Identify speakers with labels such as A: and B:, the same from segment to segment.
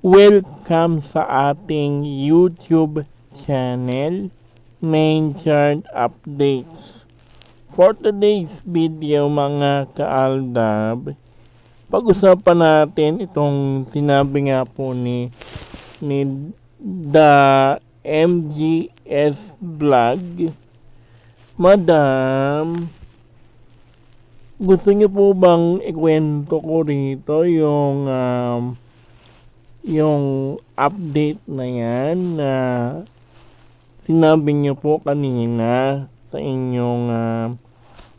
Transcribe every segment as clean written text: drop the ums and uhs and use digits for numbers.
A: Welcome sa ating YouTube channel, Main Chart Updates. For today's video mga kaaldab, pag-usapan natin itong sinabi nga po ni The MGS Vlog. Madam, gusto niyo po bang ikwento ko rito yung update na yan na sinabi niyo po kanina sa inyong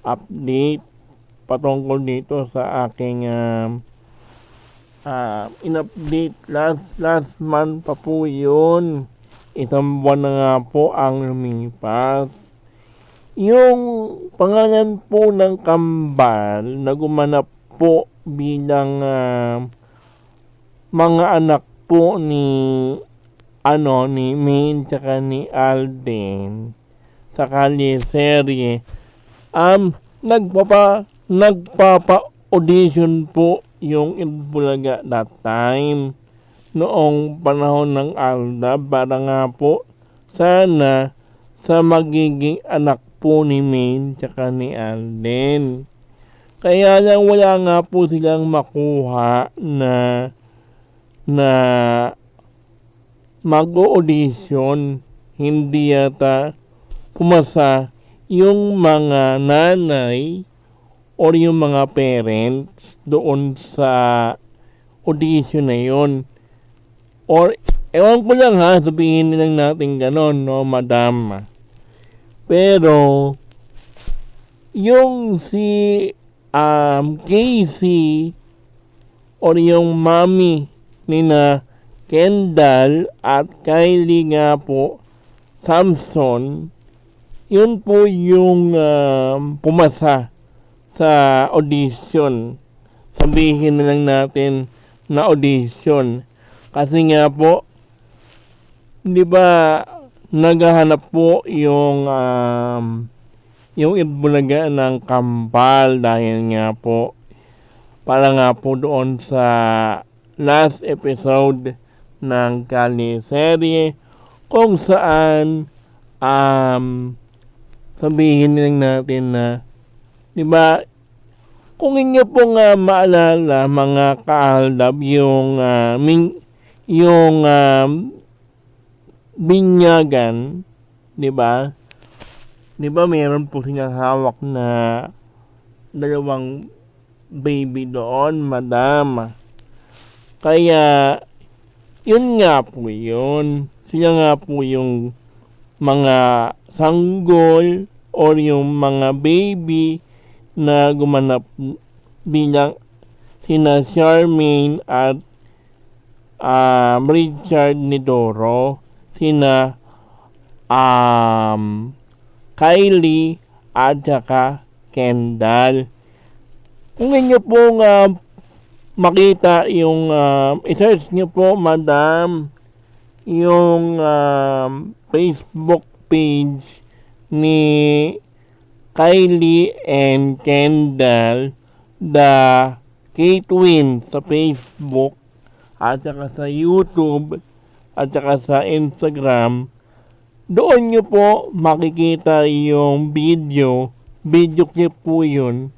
A: update patungkol dito sa aking in-update last month pa po yun. Isang buwan na nga po ang lumipas. Yung pangalan po ng kambal na gumanap po bilang mga anak po ni Main tsaka ni Alden sa serye, nagpapa-audition po yung Itbulaga that time noong panahon ng Alda para nga po sana sa magiging anak po ni Main tsaka ni Alden. Kaya lang wala nga po silang makuha na mag-audition. Hindi yata pumasa yung mga nanay or yung mga parents doon sa audition na yun. Or ewan ko lang sabihin lang natin ganon, no, madam. Pero yung si Casey or yung mami ni na Kendall at Kylie nga po Samson, yun po yung pumasa sa audition. Sabihin na lang natin na audition. Kasi nga po, di ba, naghahanap po yung Itbulaga ng kambal dahil nga po para nga po doon sa last episode ng serye kung saan sabihin lang natin na, di ba, kung inyo pong maalala mga kaaldab yung binyagan, di ba? Di ba mayroon po silang hawak na dalawang baby doon, madam. Kaya yun nga po yun. Sila nga po yung mga sanggol or yung mga baby na gumanap bilang sina Charmaine at Richard Nidoro, sina Kylie at saka Kendall. Kung inyo pong makita yung i-search nyo po, madam, yung Facebook page ni Kylie and Kendall, the K-Twins sa Facebook at saka sa YouTube at saka sa Instagram. Doon nyo po makikita yung video clip po yun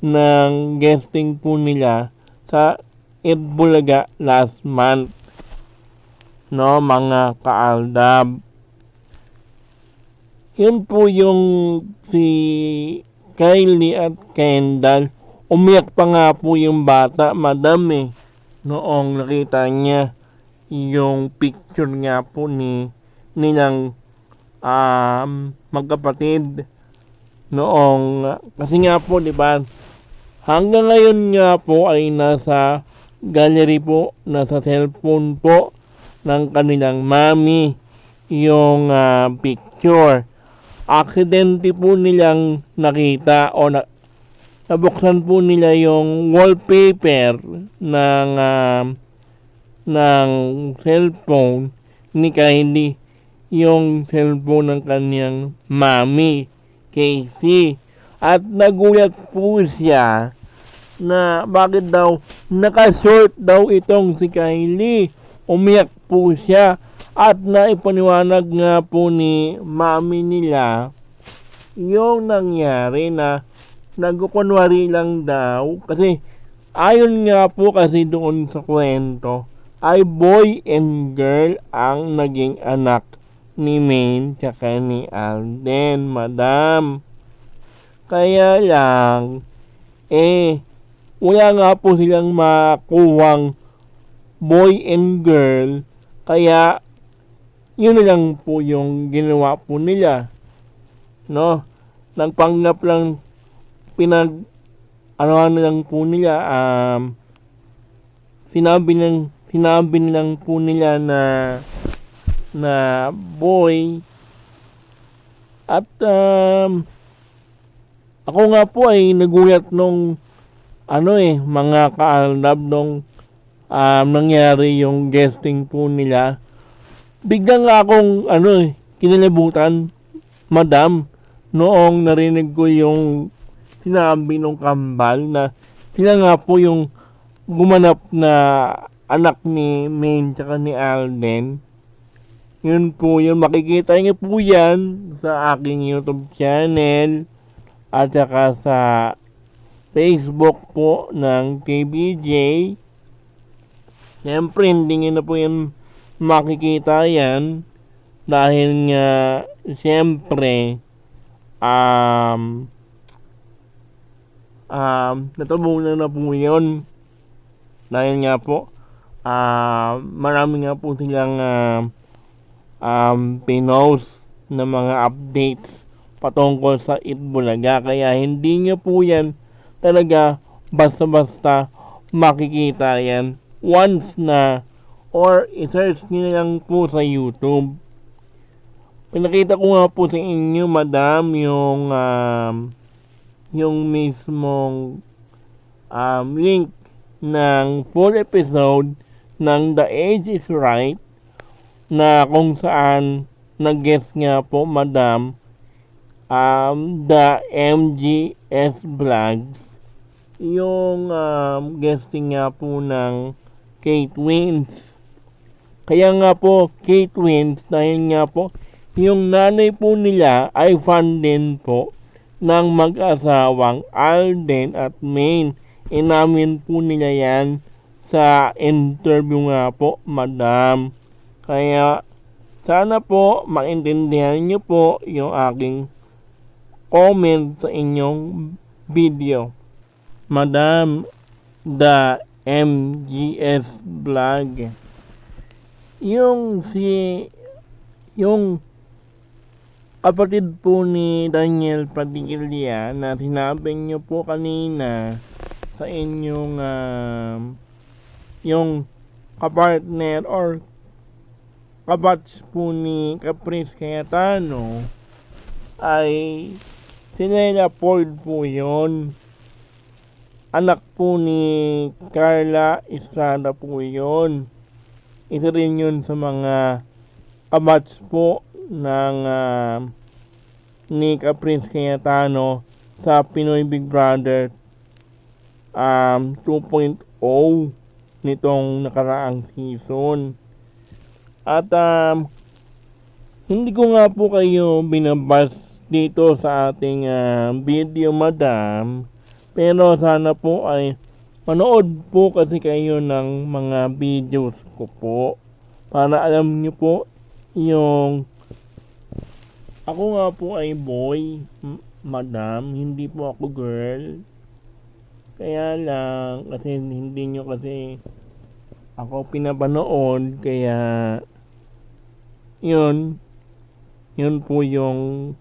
A: ng guesting po nila sa Itbulaga last month, no, mga kaaldab. Yun po yung si Kylie at Kendall. Umiyak pa nga po yung bata, madam, noong nakita niya yung picture nga po nilang magkapatid noong, kasi nga po, di ba, hanggang ngayon nga po ay nasa gallery po, nasa cellphone po ng kanilang mami yung picture. Aksidente po nilang nakita o nabuksan po nila yung wallpaper ng cellphone ni Kylie, yung cellphone ng kanyang mami, Casey. At nagulat po siya na bakit daw naka-short daw itong si Kylie. umiyak po siya at naipaniwanag nga po ni mami nila yung nangyari na nagkukunwari lang daw kasi ayon nga po kasi doon sa kwento ay boy and girl ang naging anak ni Maine tsaka ni Alden, madam. Kaya lang, wala nga po silang makuwang boy and girl, kaya yun na lang po yung ginawa po nila. No? Nagpanggap lang, ano lang po nila, sinabi lang po nila na boy at ako nga po ay nagulat nung mga kaalab nung nangyari yung guesting po nila. Biglang nga akong kinalibutan, madam, noong narinig ko yung sinabi nung kambal na sila nga po yung gumanap na anak ni Maine tsaka ni Alden. Yun po yun, makikita niyo po yan sa aking YouTube channel at saka sa Facebook po ng KBJ. Siyempre hindi niyo na po yan makikita yan dahil nga siyempre natabunan na po yun dahil nga po marami nga po silang pinost na mga updates patungkol sa Itbulaga, kaya hindi nyo po yan talaga basta-basta makikita yan once na or i-search nyo lang po sa YouTube. Pinakita ko nga po sa inyo, madam, yung mismong link ng full episode ng The Age is Right na kung saan nag-guest nga po, madam, the MGS Vlogs, yung guesting nga po ng Kate Wins. Kaya nga po Kate Wins dahil nga po yung nanay po nila ay fan din po ng mag-asawang Alden at Maine. Inamin po nila yan sa interview nga po, madam. Kaya sana po maintindihan nyo po yung aking comment sa inyong video. Madam, the MGS Vlog. Yung kapatid po ni Daniel Padilla na sinabi nyo po kanina sa inyong yung kapartner or kabatch po ni Caprice Cayetano ay Sinela Ford po yun. Anak po ni Carla Estrada po yun. Isa rin yun sa mga kabatch po ng ni Caprice Cayetano sa Pinoy Big Brother 2.0 nitong nakaraang season. At hindi ko nga po kayo binabas dito sa ating video, madam, pero sana po ay manood po kasi kayo ng mga videos ko po para alam nyo po yung ako nga po ay boy, madam, hindi po ako girl. Kaya lang kasi hindi nyo kasi ako pinapanood, kaya yun po yung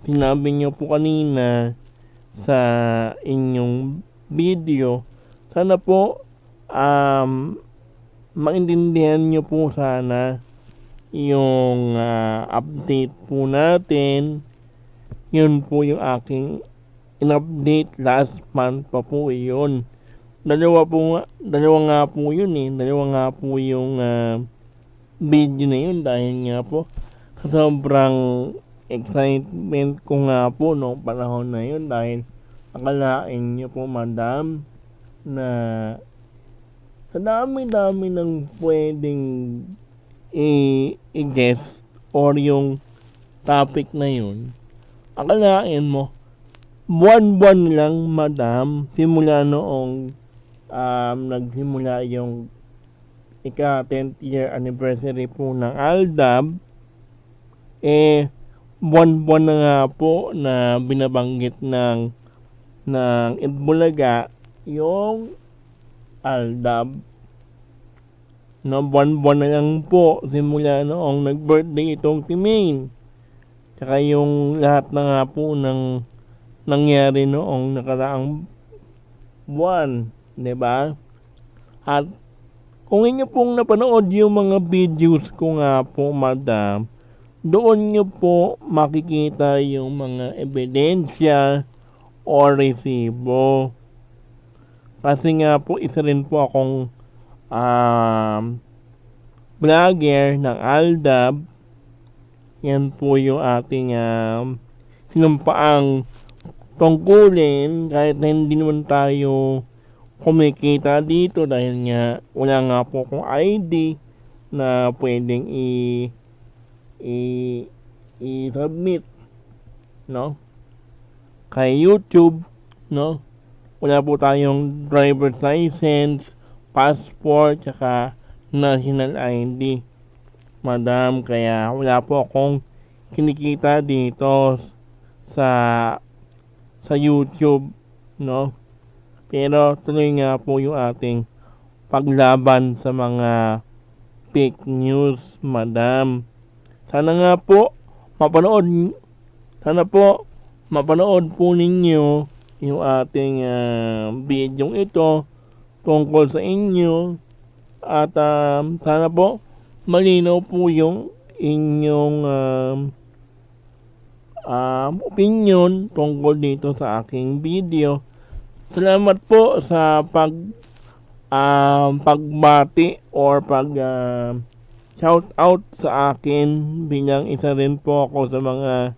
A: sinabi nyo po kanina sa inyong video. Sana po maintindihan nyo po sana yung update po natin. Yun po yung aking in-update last month pa po yun. Dalawa nga po yun dalawa nga po yung video na yun dahil nga po sobrang excitement ko nga po noong panahon na yun dahil akalain nyo po, madam, na sa dami-dami ng pwedeng i-guess or yung topic na yun, akalain mo, buwan-buwan lang, madam, simula noong nagsimula yung ika-10th year anniversary po ng Aldab, buwan-buwan na nga po na binabanggit ng Itbulaga yung Aldab. No, buwan-buwan na lang po simula noong nag-birthday itong si Maine. Tsaka yung lahat na nga po ng nangyari noong nakaraang buwan, 'di ba? At kung inyo pong napanood yung mga videos ko nga po, madam, doon nyo po makikita yung mga ebidensya o resibo. Kasi nga po, isa rin po akong vlogger ng Aldab. Yan po yung ating sinumpaang tungkulin kahit na hindi naman tayo kumikita dito dahil nga wala nga po akong ID na pwedeng i-submit, no, kay YouTube, no. Wala po tayong driver's license, passport, tsaka national ID, madam, kaya wala po akong kinikita dito sa YouTube, no. Pero tuloy nga po yung ating paglaban sa mga fake news, madam. Sana po mapanood po ninyo yung ating video ito tungkol sa inyo at sana po malinaw po yung inyong opinion tungkol dito sa aking video. Salamat po sa pagbati or shout out sa akin bilang isa rin po ako sa mga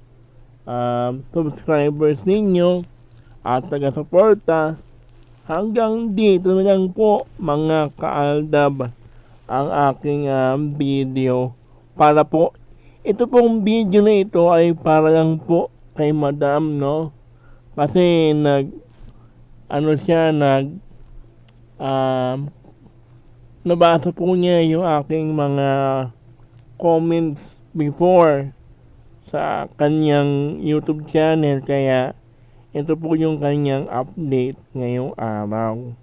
A: subscribers ninyo at taga-suporta. Hanggang dito na lang po, mga kaaldab, ang aking video. Para po, ito pong video na ito ay para lang po kay madam, no? Kasi nabasa po niya yung aking mga comments before sa kanyang YouTube channel, kaya ito po yung kanyang update ngayong araw.